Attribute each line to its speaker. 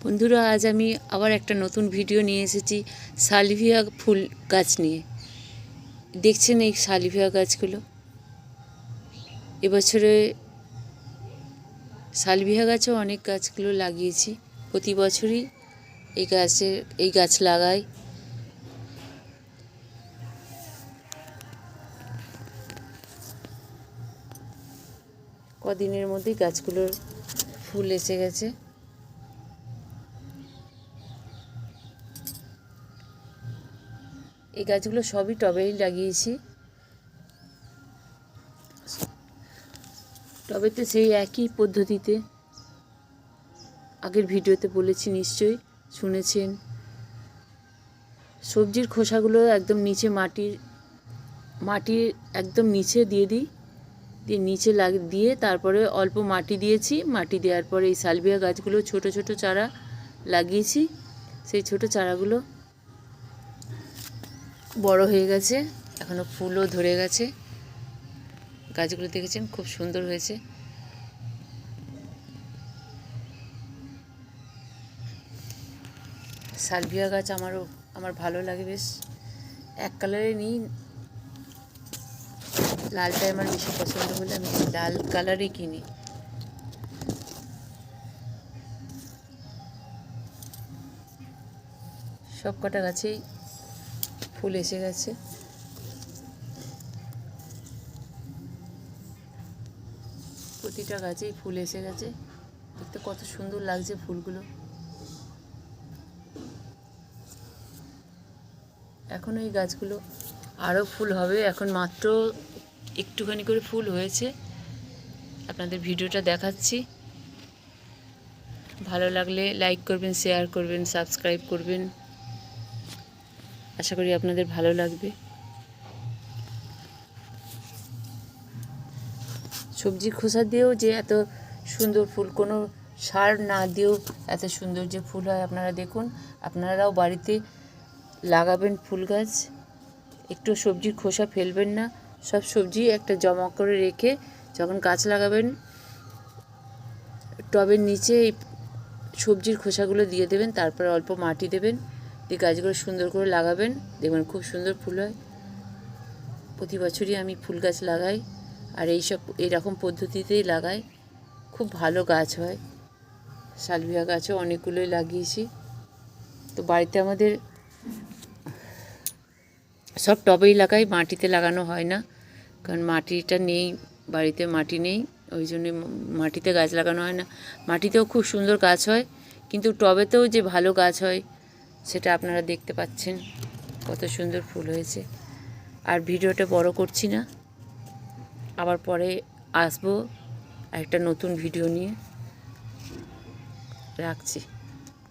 Speaker 1: বন্ধুরা, আজ আমি আবার একটা নতুন ভিডিও নিয়ে এসেছি সালভিয়া ফুল গাছ নিয়ে। দেখছেন এই সালভিয়া গাছগুলো? এবছরে সালভিয়া গাছও অনেক গাছগুলো লাগিয়েছি। প্রতি বছরই এই গাছ লাগাই। কদিনের মধ্যেই গাছগুলোর ফুল এসে গেছে। এই গাছগুলো সবই টবেই লাগিয়েছি। টবেতে সেই একই পদ্ধতিতে আগের ভিডিওতে বলেছি, নিশ্চয়ই শুনেছেন। সবজির খোসাগুলো একদম নিচে মাটির একদম নিচে দিয়ে দিই, নিচে দিয়ে তারপরে অল্প মাটি দিয়েছি। মাটি দেওয়ার পরে এই সালভিয়া গাছগুলো ছোট ছোট চারা লাগিয়েছি। সেই ছোট চারাগুলো বড় হয়ে গেছে, এখনও ফুলও ধরে গেছে। গাছগুলো দেখেছেন, খুব সুন্দর হয়েছে। সালভিয়া গাছ আমার ভালো লাগে বেশ। এক কালারে নিই, লালটাই আমার বেশি পছন্দ বলে আমি লাল কালারই কিনি। সব কটা গাছেই ফুল এসে গেছে। প্রতিটা গাছেই ফুল এসে গেছে। দেখতে কত সুন্দর লাগছে ফুলগুলো। এখন এই গাছগুলো আরও ফুল হবে। এখন মাত্র একটুখানি করে ফুল হয়েছে, আপনাদের ভিডিওটা দেখাচ্ছি। ভালো লাগলে লাইক করবেন, শেয়ার করবেন, সাবস্ক্রাইব করবেন। আশা করি আপনাদের ভালো লাগবে। সবজির খোসা দিয়েও যে এত সুন্দর ফুল, কোনো সার না দিয়েও এত সুন্দর যে ফুল হয়, আপনারা দেখুন। আপনারাও বাড়িতে লাগাবেন ফুল গাছ। একটু সবজির খোসা ফেলবেন না। সব সবজি একটা জমা করে রেখে যখন গাছ লাগাবেন, টবের নিচে এই সবজির খোসাগুলো দিয়ে দেবেন। তারপরে অল্প মাটি দেবেন, দিয়ে গাছগুলো সুন্দর করে লাগাবেন। দেখবেন খুব সুন্দর ফুল হয়। প্রতি বছরই আমি ফুল গাছ লাগাই, আর এইরকম পদ্ধতিতেই লাগাই। খুব ভালো গাছ হয়। সালভিয়া গাছও অনেকগুলোই লাগিয়েছি। তো বাড়িতে আমাদের সব টবেই লাগাই, মাটিতে লাগানো হয় না, কারণ মাটিটা নেই, বাড়িতে মাটি নেই। ওই জন্যে মাটিতে গাছ লাগানো হয় না। মাটিতেও খুব সুন্দর গাছ হয়, কিন্তু টবেতেও যে ভালো গাছ হয় সেটা আপনারা দেখতে পাচ্ছেন। কত সুন্দর ফুল হয়েছে। আর ভিডিওটা বড় করছি না, আবার পরে আসবো একটা নতুন ভিডিও নিয়ে। রাখছি।